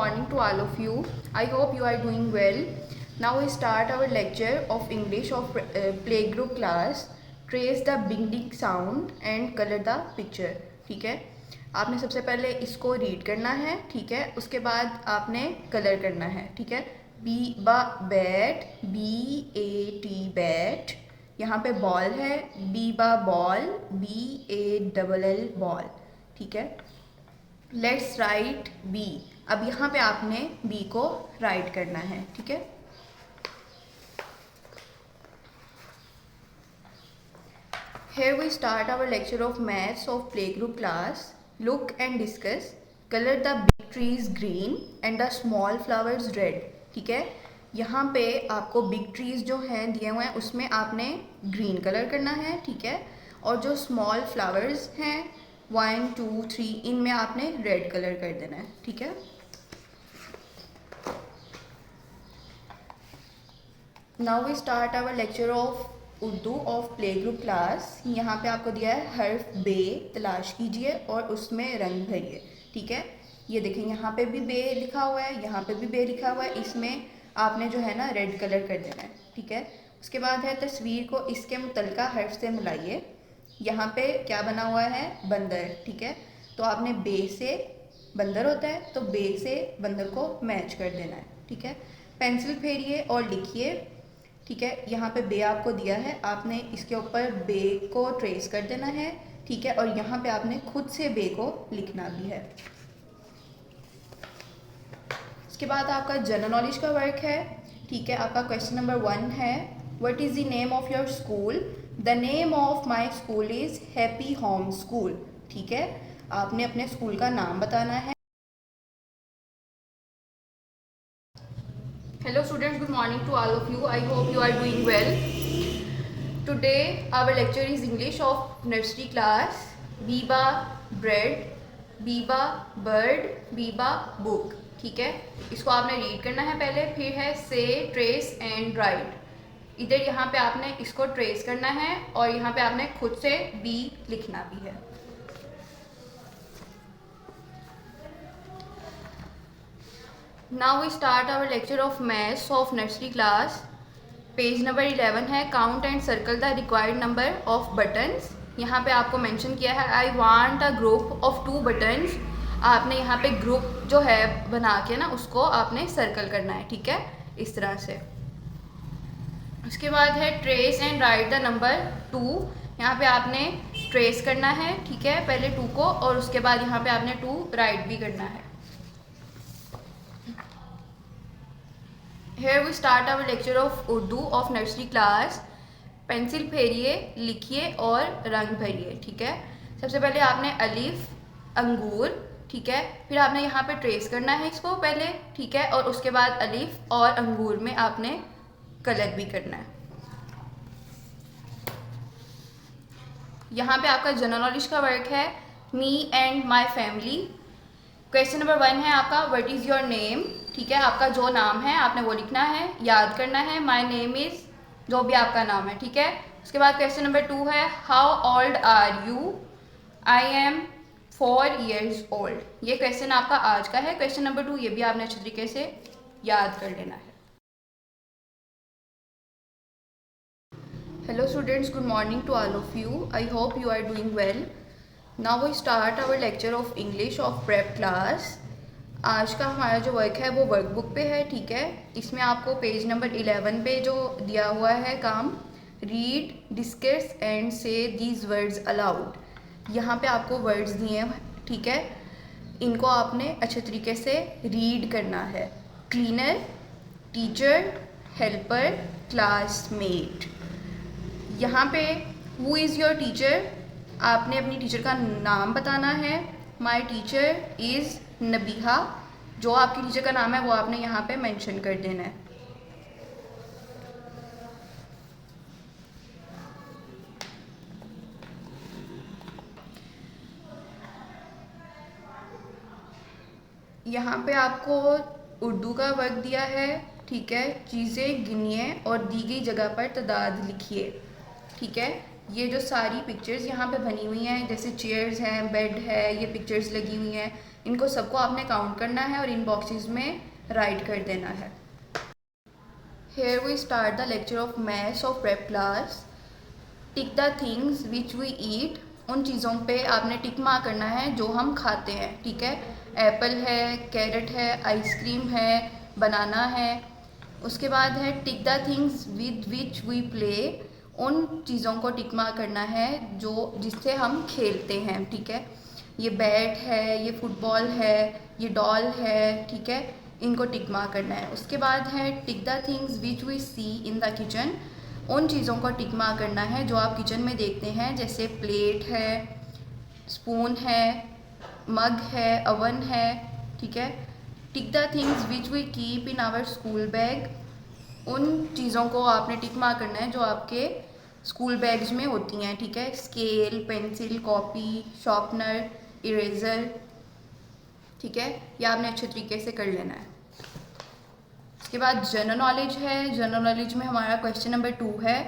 morning to all of you. I hope you are doing well. Now we start our lecture of English of playgroup class. Trace the beginning sound and color the picture. ठीक है, आपने सबसे पहले इसको read करना है. ठीक है, उसके बाद आपने कलर करना है. ठीक है, बी बा बैट, BAT बैट. यहाँ पे बॉल है, बी बा बॉल, BALL बॉल. ठीक है, लेट्स राइट बी. अब यहाँ पे आपने बी को राइट करना है. ठीक है, here we start our lecture of maths of playgroup class. Look and discuss. Color the big trees green and the small flowers red. ठीक है, यहाँ पे आपको बिग ट्रीज जो हैं दिए हुए हैं उसमें आपने ग्रीन कलर करना है. ठीक है, और जो स्मॉल फ्लावर्स हैं 1 2 3 इनमें आपने रेड कलर कर देना है. ठीक है, now we start our lecture of Urdu of play group class. यहाँ पे आपको दिया है हर्फ बे, तलाश कीजिए और उसमें रंग भरिए. ठीक है, ये देखें यहाँ पे भी बे लिखा हुआ है, यहाँ पे भी बे लिखा हुआ है. इसमें आपने जो है ना रेड कलर कर देना है. ठीक है, उसके बाद है तस्वीर को इसके मुतलका हर्फ से मिलाइए. यहाँ पे क्या बना हुआ है, बंदर. ठीक है, तो आपने बे से बंदर होता है तो बे से बंदर को मैच कर देना है. ठीक है, पेंसिल फेरिए और लिखिए. ठीक है, यहाँ पे बे आपको दिया है, आपने इसके ऊपर बे को ट्रेस कर देना है. ठीक है, और यहाँ पे आपने खुद से बे को लिखना भी है. इसके बाद आपका जनरल नॉलेज का वर्क है. ठीक है, आपका क्वेश्चन नंबर 1 है, what is the name of your school. The name of my school is happy home school. ठीक है, आपने अपने स्कूल का नाम बताना है. Hello students, good morning to all of you. I hope you are doing well. Today our lecture is English of nursery class. Biba bread, Biba bird, Biba book. ठीक है, इसको आपने रीड करना है पहले. फिर है से, ट्रेस एंड राइट. इधर यहाँ पे आपने इसको ट्रेस करना है और यहाँ पे आपने खुद से बी लिखना भी है. Now we start our lecture of maths of nursery class. Page number 11 है, count and circle the required number of buttons. यहाँ पे आपको मेंशन किया है I want a group of 2 buttons. आपने यहाँ पे ग्रुप जो है बना के ना उसको आपने सर्कल करना है. ठीक है, इस तरह से. उसके बाद है trace and write the number 2. यहाँ पे आपने ट्रेस करना है. ठीक है, पहले 2 को और उसके बाद यहाँ पे आपने 2 राइट भी करना है. Here we start our lecture of Urdu of nursery class. Pencil फेरिए, लिखिए और रंग भरिए. ठीक है, सबसे पहले आपने अलिफ, अंगूर. ठीक है, फिर आपने यहाँ पे ट्रेस करना है इसको पहले. ठीक है, और उसके बाद अलिफ और अंगूर में आपने कलर भी करना है. यहाँ पे आपका जनरल नॉलेज का वर्क है, me and my family. Question number 1 है आपका, व्हाट इज़ योर नेम. ठीक है, आपका जो नाम है आपने वो लिखना है, याद करना है. माई नेम इज़ जो भी आपका नाम है. ठीक है, उसके बाद क्वेश्चन नंबर 2 है, how old are you. I am 4 years old. ये क्वेश्चन आपका आज का है. क्वेश्चन नंबर 2 ये भी आपने अच्छे तरीके से याद कर लेना है. Hello students, good morning to all of you. I hope you are doing well. Now we start our lecture of English of prep class. आज का हमारा जो वर्क है वो वर्कबुक पे है. ठीक है, इसमें आपको पेज नंबर 11 पे जो दिया हुआ है काम, रीड, डिस्कस एंड से दीज वर्ड्स अलाउड. यहाँ पे आपको वर्ड्स दिए हैं. ठीक है, इनको आपने अच्छे तरीके से रीड करना है. Cleaner, teacher, helper, classmate. यहाँ पे हु इज़ योर टीचर, आपने अपनी टीचर का नाम बताना है. My teacher is Nabiha. जो आपकी टीचर का नाम है वो आपने यहाँ पे मेंशन कर देना है. यहाँ पे आपको उर्दू का वर्क दिया है. ठीक है, चीज़ें गिनिए और दी गई जगह पर तादाद लिखिए. ठीक है, ये जो सारी पिक्चर्स यहाँ पे बनी हुई हैं, जैसे चेयर्स हैं, बेड है, ये पिक्चर्स लगी हुई हैं, इनको सबको आपने काउंट करना है और इन बॉक्सेस में राइट कर देना है। Here we start the lecture of maths of prep class. Tick the things which we eat, उन चीज़ों पे आपने टिक मार्क करना है जो हम खाते हैं, ठीक है। एप्पल है, कैरेट है, आइसक्रीम है, बनाना है। उसके बाद है tick the things with which we play, उन चीज़ों को टिक मार्क करना है जो जिससे हम खेलते हैं, ठीक है। ये बैट है, ये फुटबॉल है, ये डॉल है, ठीक है, इनको टिक मार्क करना है। उसके बाद है tick the things which we see in the kitchen, उन चीज़ों को टिक मार्क करना है जो आप किचन में देखते हैं, जैसे प्लेट है, स्पून है, मग है, अवन है, ठीक है। Tick the things which we keep in our school bag, उन चीज़ों को आपने टिक मार्क करना है जो आपके स्कूल बैग्स में होती हैं, ठीक है। Scale, pencil, copy, sharpener, eraser, ठीक है, ये आपने अच्छे तरीके से कर लेना है। उसके बाद जनरल नॉलेज है। जनरल नॉलेज में हमारा क्वेश्चन नंबर 2 है,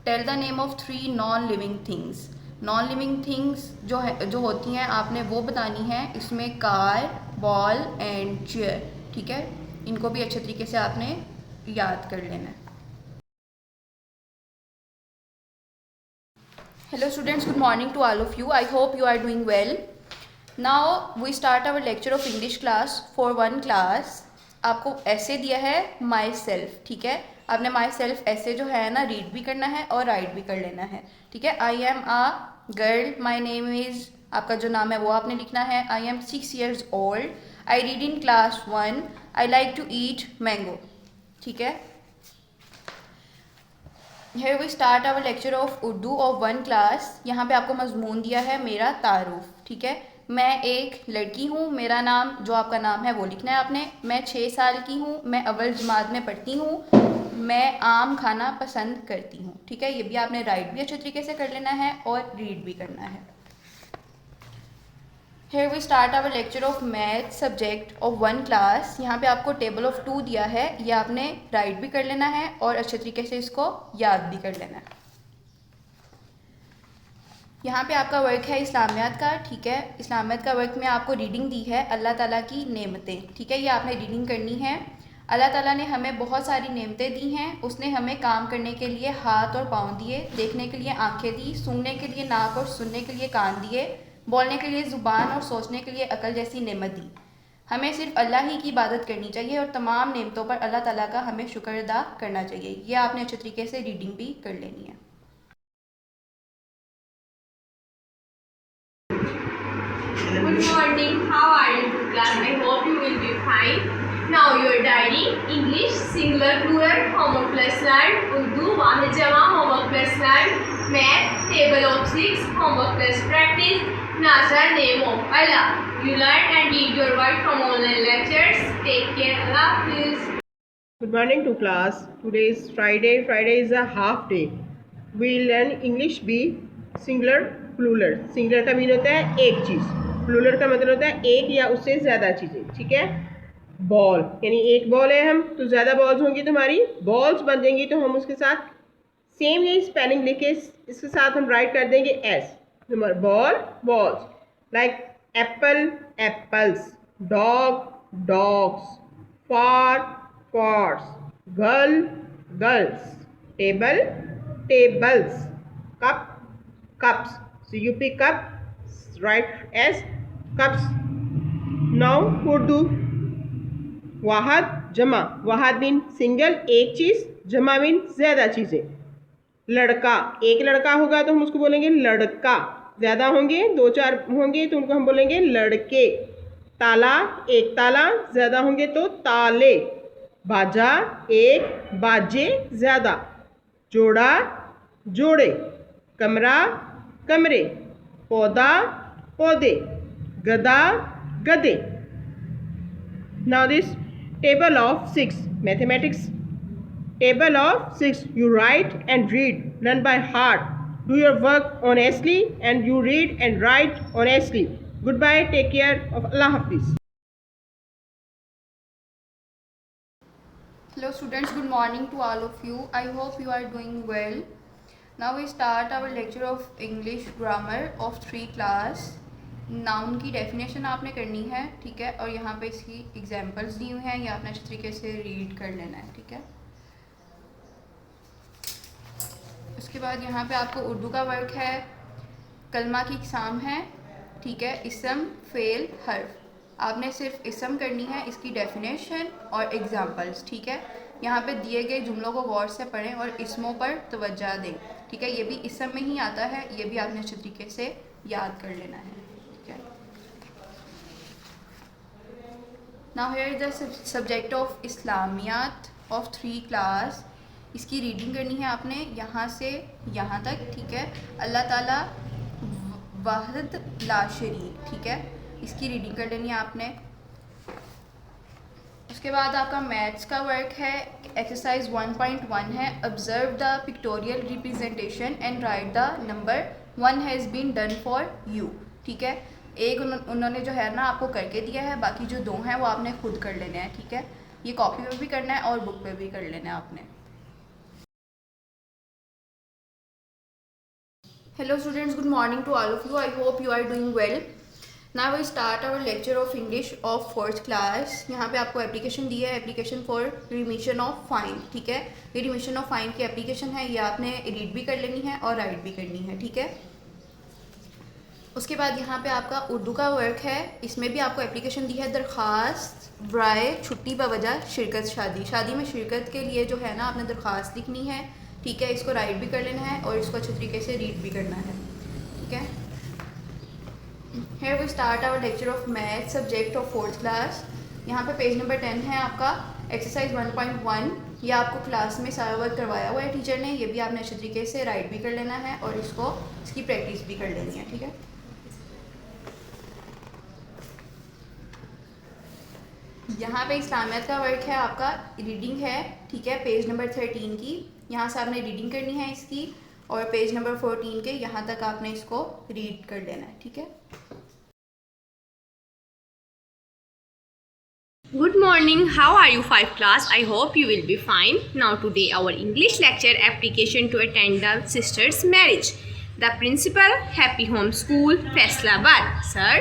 tell the name of 3 non living things. Non living things जो होती हैं आपने वो बतानी है, इसमें कार, बॉल एंड चेयर, ठीक है। इनको भी अच्छे तरीके से आपने याद कर लेना है। Hello students, good morning to all of you. I hope you are doing well. Now we start our lecture of English class for 1 class. आपको ऐसे दिया है माई सेल्फ, ठीक है। आपने माई सेल्फ ऐसे जो है ना रीड भी करना है और राइट भी कर लेना है, ठीक है। I am a girl, my name is, आपका जो नाम है वो आपने लिखना है। I am 6 years old, I read in class 1, I like to eat mango, ठीक है। Here we start our lecture of Urdu of 1 class. यहाँ पे आपको मजमून दिया है मेरा तारुफ, ठीक है। मैं एक लड़की हूँ, मेरा नाम जो आपका नाम है वो लिखना है आपने। मैं 6 साल की हूँ, मैं अव्वल जमात में पढ़ती हूँ, मैं आम खाना पसंद करती हूँ, ठीक है। ये भी आपने राइट भी अच्छे तरीके से कर लेना है और रीड भी करना है। Here we start our lecture of math subject of 1 class. यहाँ पे आपको टेबल ऑफ 2 दिया है, ये आपने राइट भी कर लेना है और अच्छे तरीके से इसको याद भी कर लेना है। यहाँ पे आपका वर्क है इस्लामियात का, ठीक है। इस्लामियात का वर्क में आपको रीडिंग दी है अल्लाह ताला की नेमतें, ठीक है। ये आपने रीडिंग करनी है। अल्लाह ताला ने हमें बहुत सारी नेमतें दी हैं। उसने हमें काम करने के लिए हाथ और पाँव दिए, देखने के लिए आंखें दी, सूंघने के लिए नाक और सुनने के लिए कान दिए, बोलने के लिए ज़ुबान और सोचने के लिए अकल जैसी नेमत दी। हमें सिर्फ अल्लाह ही की इबादत करनी चाहिए और तमाम नेमतों पर अल्लाह ताला का हमें शुक्र अदा करना चाहिए। ये आपने अच्छे तरीके से रीडिंग भी कर लेनी है। Good morning. How are you, class? I hope you will be fine. Now your diary: English singular plural homework plus learn, Urdu wahid jama homework plus learn, Math table of 6 homework plus practice, Nazar name of Allah. You learn and read your word from online lectures. Take care. Allah Hafiz. Good morning to class. Today is Friday. Friday is a half day. We learn English B singular plural. Singular का mean होता है एक चीज़, plural का मतलब होता है एक या उससे ज़्यादा चीज़ें, ठीक है। बॉल यानी एक बॉल है हम, तो ज़्यादा बॉल्स होंगी तो हमारी बॉल्स बन जाएंगी, तो हम उसके साथ सेम यही स्पेलिंग लिख के इसके साथ हम राइट कर देंगे S. Number ball balls, like apple apples, dog dogs, far fars, girl girls, table tables, cup cups. So you pick up, write as cups. Now Urdu वाहद जमा, वाहद मीन सिंगल एक चीज़, जमा मीन ज़्यादा चीज़ें। लड़का, एक लड़का होगा तो हम उसको बोलेंगे लड़का, ज़्यादा होंगे 2-4 होंगे तो उनको हम बोलेंगे लड़के। ताला, एक ताला, ज़्यादा होंगे तो ताले। बाजा, एक, बाजे, ज़्यादा। जोड़ा, जोड़े। कमरा, कमरे। पौधा, पौधे। गधा, गधे। Now this table of 6, mathematics table of 6, you write and read, learn by heart, do your work honestly and you read and write honestly. Goodbye, take care of Allah Hafiz. Hello students, good morning to all of you. I hope you are doing well. Now we start our lecture of English grammar of 3 class. Noun की definition आपने करनी है, ठीक है, और यहाँ पे इसकी एग्जांपल्स दी हुई हैं, ये आपने अच्छे तरीके से रीड कर लेना है, ठीक है। उसके बाद यहाँ पे आपको उर्दू का वर्क है, कलमा की इकसाम है, ठीक है, इसम, फेल, हर्फ। आपने सिर्फ इसम करनी है, इसकी डेफिनेशन और एग्जांपल्स, ठीक है। यहाँ पे दिए गए जुमलों को गौर से पढ़ें और इसमों पर तवज्जो दें, ठीक है। ये भी इसम में ही आता है, ये भी आपने अच्छे तरीके से याद कर लेना है, ठीक है। Now here is the subject of Islamiyat of 3 class. इसकी रीडिंग करनी है आपने यहाँ से यहाँ तक, ठीक है। अल्लाह ताला वाहिद ला शरीक, ठीक है, इसकी रीडिंग कर लेनी है आपने। उसके बाद आपका मैथ्स का वर्क है, एक्सरसाइज 1.1 है, observe the pictorial representation and write the number 1 has been done for you, ठीक है। एक उन्होंने जो है ना आपको करके दिया है, बाकी जो 2 हैं वो आपने खुद कर लेने हैं, ठीक है। ये कॉपी पे भी करना है और बुक पे भी कर लेना है आपने। Hello students, good morning to all of you. I hope you are doing well. Now we start our lecture of English of 4th class. यहाँ पे आपको एप्लीकेशन दी है, application for remission of fine, ठीक है। ये रिमिशन ऑफ फाइन की application है, ये आपने रीड भी कर लेनी है और राइट भी करनी है, ठीक है। उसके बाद यहाँ पे आपका उर्दू का वर्क है, इसमें भी आपको एप्लीकेशन दी है, दरख्वास्त बराए छुट्टी बवजह शिरकत शादी। शादी में शिरकत के लिए जो है ना आपने दरख्वास्त लिखनी है, ठीक है। इसको राइट भी कर लेना है और इसको अच्छे तरीके से रीड भी करना है, ठीक है। Here we start our lecture of math subject of 4th class. यहाँ पे पेज नंबर 10 है आपका, एक्सरसाइज 1.1। ये आपको क्लास में सारा वर्क करवाया हुआ है टीचर ने, ये भी आपने अच्छे तरीके से राइट भी कर लेना है और इसकी प्रैक्टिस भी कर लेनी है, ठीक है। यहाँ पे इस्लामियत का वर्क है आपका, रीडिंग है, ठीक है, पेज नंबर 13 की। यहाँ से आपने रीडिंग करनी है इसकी और पेज नंबर 14 के यहाँ तक आपने इसको रीड कर लेना है, ठीक है। Good morning, how are you 5 class? I hope you will be fine. Now today our English lecture application to attend the sister's marriage. The principal, Happy Home School, Faisalabad. Sir,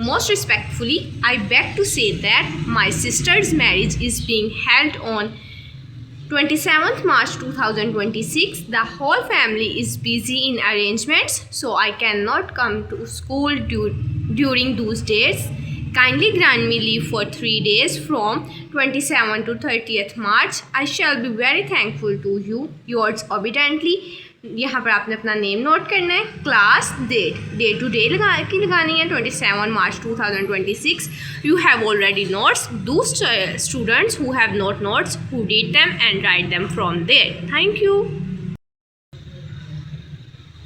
most respectfully, I beg to say that my sister's marriage is being held on 27th March 2026. The whole family is busy in arrangements, so I cannot come to school during those days. Kindly grant me leave for 3 days from 27 to 30th March. I shall be very thankful to you. Yours obediently. यहाँ पर आपने अपना name note करना है, class, day to day लगानी है, 27 मार्च 2026. You have already notes. Those students who have not notes, who read them and write them from there. Thank you.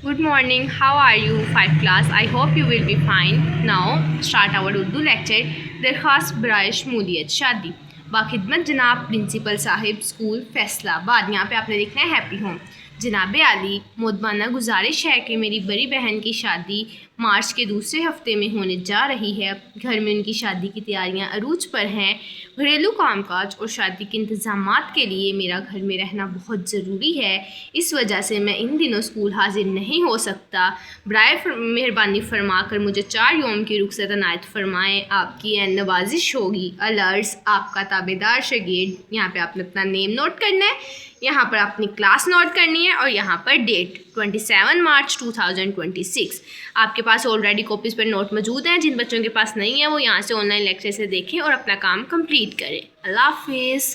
Good morning, how are you 5 class? I hope you will be fine. Now start our Urdu lecture. दरख्वास्त बराए शमूलियत शादी। बाखिदमत जनाब principal Sahib school Faisalabad. यहाँ पे आपने लिखना है हैप्पी होम। जनाब आली, मोदबाना गुजारिश है कि मेरी बड़ी बहन की शादी मार्च के दूसरे हफ्ते में होने जा रही है। घर में उनकी शादी की तैयारियां अरूज पर हैं। घरेलू कामकाज और शादी के इंतज़ामात के लिए मेरा घर में रहना बहुत ज़रूरी है। इस वजह से मैं इन दिनों स्कूल हाजिर नहीं हो सकता। बराए मेहरबानी फरमा कर मुझे 4 यौम की रुखसत अनायत फरमाएँ। आपकी नवाजिश होगी। अलर्स, आपका ताबेदार शागिर्द। यहाँ पे आपने अपना नेम नोट करना है, यहाँ पर अपनी क्लास नोट करनी है और यहाँ पर डेट 27 मार्च 2026। आपके पास ऑलरेडी कॉपीज़ पर नोट मौजूद हैं। जिन बच्चों के पास नहीं है वो यहाँ से ऑनलाइन लेक्चर से देखें और अपना काम कंप्लीट करें। अल्लाह हाफिज़।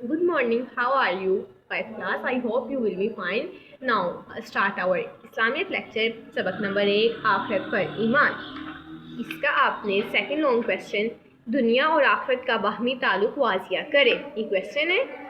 Good morning, how are you 5 class? I hope you will be fine. Now start our Islamic lecture. सबक नंबर 1, आखिरत पर ईमान। इसका आपने सेकंड लॉन्ग क्वेश्चन, दुनिया और आखिरत का बाहमी ताल्लुक वाजिया करें। ये क्वेश्चन है।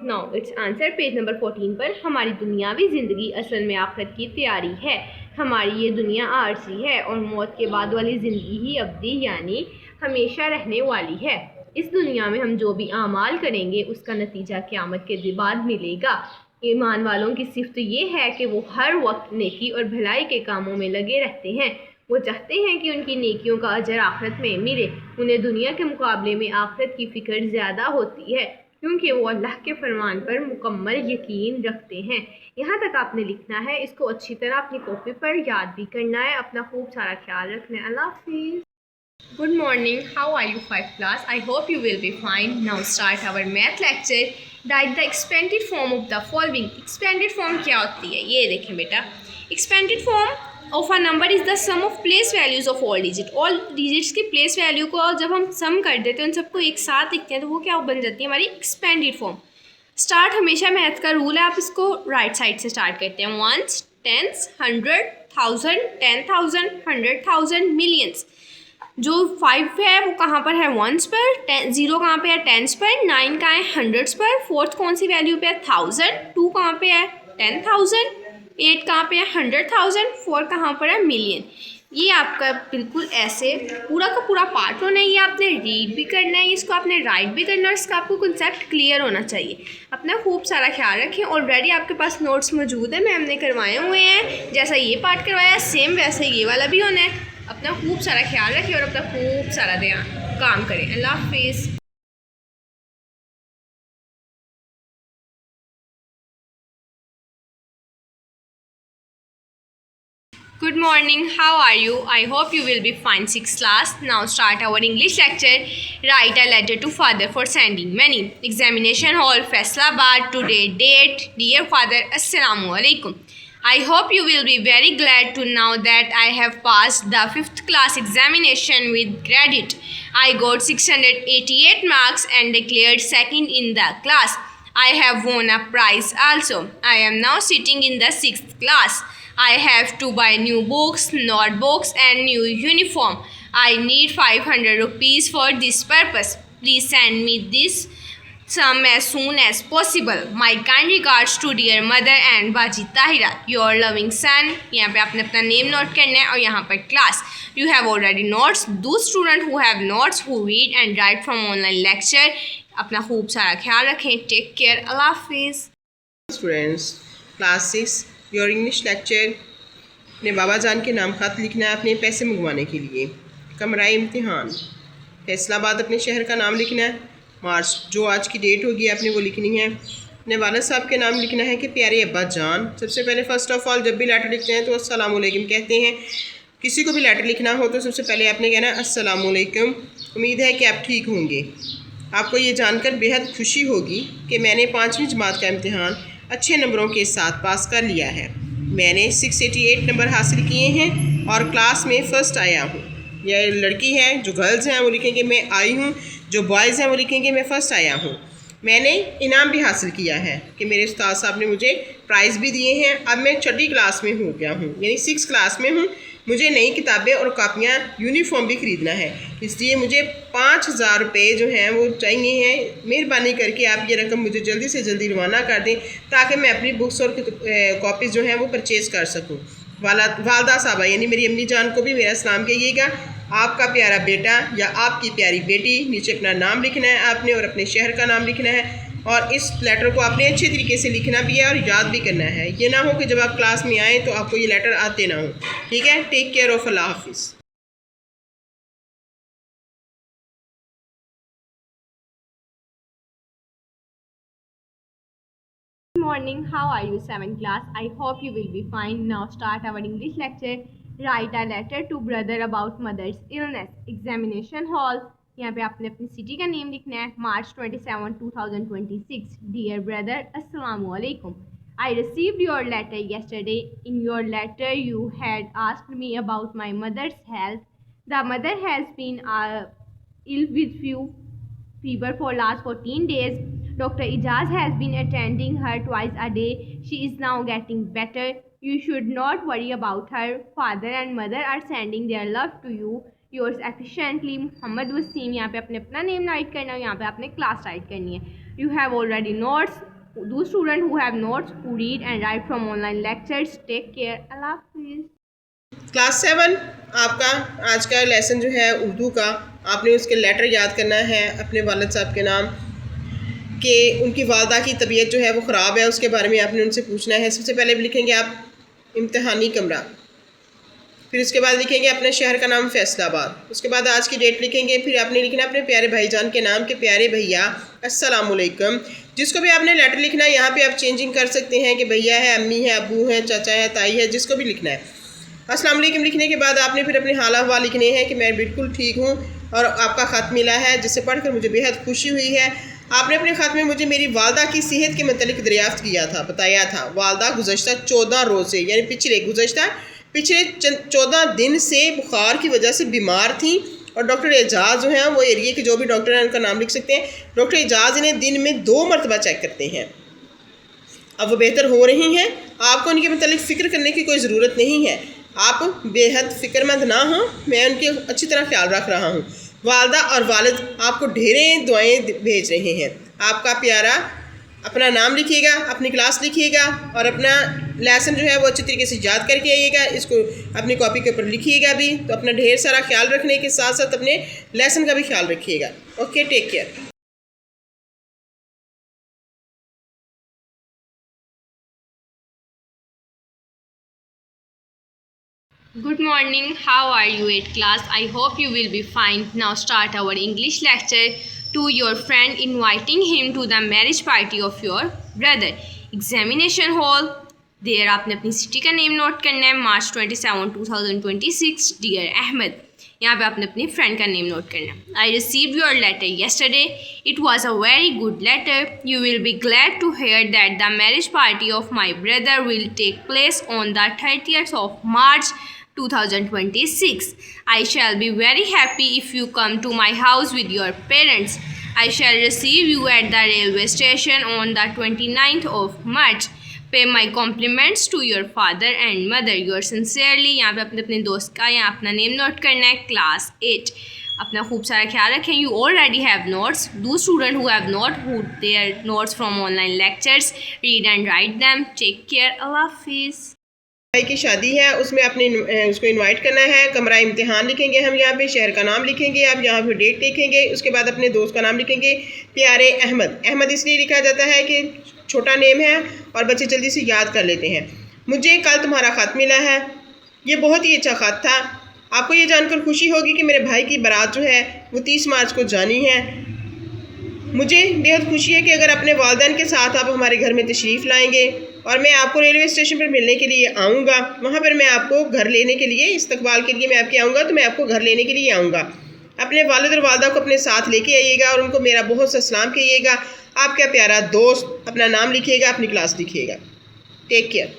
Now it's answer page number 14 पर। हमारी दुनियावी ज़िंदगी असल में आखिरत की तैयारी है। हमारी ये दुनिया आर्जी है और मौत के बाद वाली ज़िंदगी ही अब्दी यानी हमेशा रहने वाली है। इस दुनिया में हम जो भी आमाल करेंगे उसका नतीजा क़यामत के बाद मिलेगा। ईमान वालों की सिफ़त ये है कि वो हर वक्त नेकी और भलाई के कामों में लगे रहते हैं। वो चाहते हैं कि उनकी नेकियों का अजर आखिरत में मिले। उन्हें दुनिया के मुकाबले में आखिरत की फ़िक्र ज़्यादा होती है। क्योंकि वो अल्लाह के फरमान पर मुकम्मल यकीन रखते हैं। यहाँ तक आपने लिखना है, इसको अच्छी तरह अपनी कॉपी पर याद भी करना है। अपना खूब सारा ख्याल रखना है। अल्लाह हाफिज़। Good morning, how are you 5th class? I hope you will be fine. Now start our math lecture. Write the expanded form of the following. Expanded form क्या होती है ये देखें बेटा। Expanded form of a number is the sum of place values of all digits. All digits की place value को जब हम sum कर देते हैं उन सबको एक साथ लिखते हैं तो वो क्या बन जाती है हमारी expanded form। स्टार्ट हमेशा मैथ का रूल है, आप इसको राइट साइड से स्टार्ट करते हैं। Ones, tens, 100, 1000, 10,000, 100,000, millions. जो 5 है वो कहाँ पर है? वंस पर। 0 कहाँ पे है? टेंस पर। 9 कहाँ है? हंड्रेड्स पर। 4th कौन सी वैल्यू पे है? 1000। 2 कहाँ पे है? 10,000। 8 कहाँ पे है? 100,000। 4 कहाँ पर है? मिलियन। ये आपका बिल्कुल ऐसे पूरा का पूरा पार्ट होना है। ये आपने रीड भी करना है, इसको आपने राइट भी करना है और इसका आपको कंसेप्ट क्लियर होना चाहिए। अपना खूब सारा ख्याल रखें। ऑलरेडी आपके पास नोट्स मौजूद है, मैम ने करवाए हुए हैं। जैसा ये पार्ट करवाया है सेम वैसे ये वाला भी होना है। अपना खूब सारा ख्याल रखें और अपना खूब सारा ध्यान काम करें। अल्लाह हाफिज़। Good morning, how are you? I hope you will be fine 6th class. Now start our English lecture. Write a letter to father for sending money. Examination hall, Faisalabad. Today date. Dear father, Assalamu alaikum. I hope you will be very glad to know that I have passed the 5th class examination with credit. I got 688 marks and declared second in the class. I have won a prize also. I am now sitting in the 6th class. I have to buy new books, notebooks and new uniform. I need 500 rupees for this purpose. Please send me this sum as soon as possible. My kind regards to dear mother and Baji Tahira. Your loving son. यहाँ पे आपने अपना name note करना है और यहाँ पर class. You have already notes. Those students who have notes, who read and write from online lecture. अपना खूब सारा ख्याल रखें. Take care. अल्लाह हाफिज़. Students, class 6 your English lecture. अपने बाबा जान के नाम खत लिखना है अपने पैसे मंगवाने के लिए। कमराए इम्तिहान, फैसलाबाद अपने शहर का नाम लिखना है। मार्च जो आज की डेट होगी आपने वो लिखनी है। अपने वालिद साहब के नाम लिखना है कि प्यारे अब्बा जान। सबसे पहले फ़र्स्ट ऑफ़ ऑल जब भी लेटर लिखते हैं तो अस्सलामु अलैकुम कहते हैं। किसी को भी लेटर लिखना हो तो सबसे पहले आपने कहना है अस्सलामु अलैकुम। उम्मीद है कि आप ठीक होंगे। आपको ये जानकर बेहद खुशी होगी कि मैंने 5वीं जमात का इम्तिहान अच्छे नंबरों के साथ पास कर लिया है। मैंने 688 नंबर हासिल किए हैं और क्लास में फ़र्स्ट आया हूँ। यह लड़की है, जो गर्ल्स हैं वो लिखेंगे मैं आई हूँ, जो बॉयज़ हैं वो लिखेंगे मैं फ़र्स्ट आया हूँ। मैंने इनाम भी हासिल किया है कि मेरे उस्ताद साहब ने मुझे प्राइज़ भी दिए हैं। अब मैं 6ठी क्लास में हो गया हूँ, यानी 6 क्लास में हूँ। मुझे नई किताबें और कापियाँ, यूनिफॉर्म भी ख़रीदना है, इसलिए मुझे 5,000 रुपये जो हैं वो चाहिए हैं। मेहरबानी करके आप ये रकम मुझे जल्दी से जल्दी रवाना कर दें ताकि मैं अपनी बुक्स और कॉपीज़ जो हैं वो परचेज़ कर सकूँ। वालदा साहबा यानी मेरी अम्मी जान को भी मेरा सलाम कहिएगा। आपका प्यारा बेटा या आपकी प्यारी बेटी, नीचे अपना नाम लिखना है आपने और अपने शहर का नाम लिखना है और इस लेटर को आपने अच्छे तरीके से लिखना भी है और याद भी करना है। ये ना हो कि जब आप क्लास में आएँ तो आपको ये लेटर आते ना हो। ठीक है, टेक केयर ऑफ़, अल्लाह हाफिज़। Good morning, how are you 7th class? I hope you will be fine. Now start our English lecture. Write a letter to brother about mother's illness. Examination hall. यहाँ पे आपने अपनी city का name लिखना है। March 27, 2026. Dear brother, Assalamu alaikum. I received your letter yesterday. In your letter, you had asked me about my mother's health. The mother has been ill with fever for last 14 days. Dr. Ijaz has been attending her twice a day. She is now getting better. You should not worry about her. Father and mother are sending their love to you. Yours affectionately, Muhammad Wasim. यहाँ पे अपने अपना name right करना है, यहाँ पे आपने class right करनी है। You have already notes. Those students who have notes, who read and write from online lectures, take care. अल्लाह हाफिज़। क्लास 7 आपका आज का लेसन जो है उर्दू का, आपने उसके लेटर याद करना है अपने वालिद साहब के नाम कि उनकी वालदा की तबीयत जो है वो ख़राब है, उसके बारे में आपने उनसे पूछना है। सबसे पहले लिखेंगे आप इम्तिहानी कमरा। फिर उसके बाद लिखेंगे अपने शहर का नाम फैसलाबाद, उसके बाद आज की डेट लिखेंगे। फिर आपने लिखना अपने प्यारे भाईजान के नाम के प्यारे भैया अस्सलाम वालेकुम। जिसको भी आपने लेटर लिखना है यहाँ पे आप चेंजिंग कर सकते हैं कि भैया है, अम्मी है, अबू है, चाचा है, ताई है, जिसको भी लिखना है। अस्सलाम वालेकुम लिखने के बाद आपने फिर अपने हाल अहवाल लिखने हैं कि मैं बिल्कुल ठीक हूँ और आपका ख़त मिला है जिसे पढ़कर मुझे बेहद खुशी हुई है। आपने अपने ख़त में मुझे मेरी वालदा की सेहत के मतलब दरियाफ़्त किया था, बताया था। वालदा गुज़श्ता 14 रोज़ से यानी पिछले 14 दिन से बुखार की वजह से बीमार थी और डॉक्टर एजाज़ जो हैं वो एरिया के जो भी डॉक्टर हैं उनका नाम लिख सकते हैं। डॉक्टर एजाज़ इन्हें दिन में 2 मरतबा चेक करते हैं। अब वो बेहतर हो रही हैं, आपको उनके मतलब फ़िक्र करने की कोई ज़रूरत नहीं है। आप बेहद फ़िक्रमंद ना हों, मैं उनकी अच्छी तरह ख्याल रख रहा हूँ। वालदा और वालिद आपको ढेरें दुआएं भेज रहे हैं। आपका प्यारा अपना नाम लिखिएगा, अपनी क्लास लिखिएगा और अपना लेसन जो है वो अच्छी तरीके से याद करके आइएगा। इसको अपनी कॉपी के ऊपर लिखिएगा भी। तो अपना ढेर सारा ख्याल रखने के साथ साथ अपने लेसन का भी ख्याल रखिएगा। Okay, take care. Good morning, how are you at class? I hope you will be fine. Now start our English lecture. To your friend, inviting him to the marriage party of your brother. Examination hall. There आपने अपनी city का name note करना है। March 27, 2026. Dear Ahmed. यहाँ पे आपने अपनी friend का नेम नोट करना है। I received your letter yesterday. It was a very good letter. You will be glad to hear that the marriage party of my brother will take place on the 30th of March 2026. I shall be very happy if you come to my house with your parents. I shall receive you at the railway station on the 29th of March. Pay my compliments to your father and mother. Yours sincerely. यहाँ पे अपने दोस्त का या अपना name note करना है। Class 8. अपना खूब सारा ख्याल रखें। You already have notes. Do students who have not put their notes from online lectures, read and write them. Take care. Allah Hafiz. भाई की शादी है, उसमें अपने उसको इनवाइट करना है। कमरा इम्तिहान लिखेंगे हम यहाँ पे, शहर का नाम लिखेंगे, आप यहाँ पे डेट लिखेंगे, उसके बाद अपने दोस्त का नाम लिखेंगे। प्यारे अहमद। अहमद इसलिए लिखा जाता है कि छोटा नेम है और बच्चे जल्दी से याद कर लेते हैं। मुझे कल तुम्हारा ख़त मिला है, ये बहुत ही अच्छा ख़त था। आपको ये जानकर खुशी होगी कि मेरे भाई की बारात जो है वो 30 मार्च को जानी है। मुझे बेहद खुशी है कि अगर अपने वालिदैन के साथ आप हमारे घर में तशरीफ़ लाएंगे और मैं आपको रेलवे स्टेशन पर मिलने के लिए आऊँगा। वहाँ पर मैं आपको घर लेने के लिए, इस्तकबाल के लिए मैं आपके आऊँगा, तो मैं आपको घर लेने के लिए आऊँगा। अपने वालिद और वालदा को अपने साथ लेके आइएगा और उनको मेरा बहुत सा सलाम कहिएगा। आपका प्यारा दोस्त। अपना नाम लिखिएगा, अपनी क्लास लिखिएगा। Take care.